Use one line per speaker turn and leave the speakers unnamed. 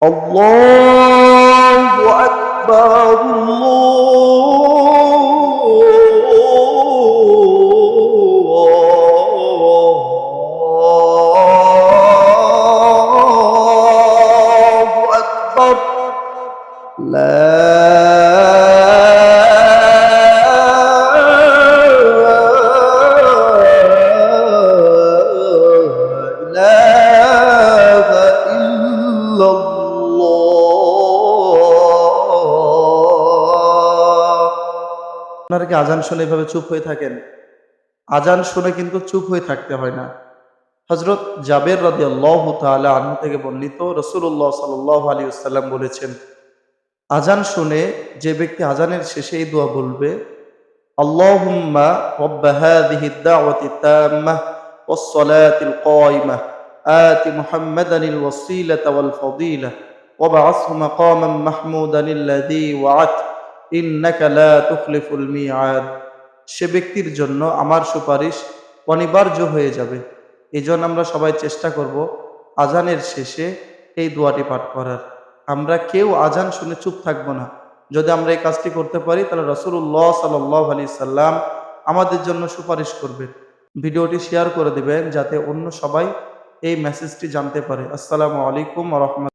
আল্লাহু আকবার, আল্লাহু আকবার। ইলাহা ইল্লাল্লাহ। আপনারা কি আজান শুনে এভাবে চুপ হয়ে থাকেন? আজান শুনে কিন্তু চুপ হয়ে থাকতে হয় না। হযরত জাবের রাদিয়াল্লাহু তাআলা আনহু থেকে বর্ণিত, রাসূলুল্লাহ সাল্লাল্লাহু আলাইহি ওয়াসাল্লাম বলেছেন, আজান শুনে যে ব্যক্তি আজানের শেষে এই দোয়া বলবে, আল্লাহুম্মা রাব্বা হাযিহিদ দাওয়াতিত তাম্মাহ ওয়াস সালাতিল কায়িমাহ আতি মুহাম্মাদানিল ওয়াসিলাতা ওয়াল ফাদিলাহ ওয়াবআসহু মাকামান মাহমুদানিল্লাযী ওয়া'আত ইন্নাকা লা তুখলিফুল মিআদ। সে ব্যক্তির জন্য আমার সুপারিশ অনিবার্য হয়ে যাবে। এজন্য আমরা সবাই চেষ্টা করব আজানের শেষে এই দোয়াটি পাঠ করার। আমরা কেউ আজান শুনে চুপ থাকবো না। যদি আমরা এই কাজটি করতে পারি তাহলে রাসূলুল্লাহ সাল্লাল্লাহু আলাইহি সাল্লাম আমাদের জন্য সুপারিশ করবেন। ভিডিওটি শেয়ার করে দিবেন যাতে অন্য সবাই এই মেসেজটি জানতে পারে। আসসালামু আলাইকুম ওয়া রাহমাতুল্লাহ।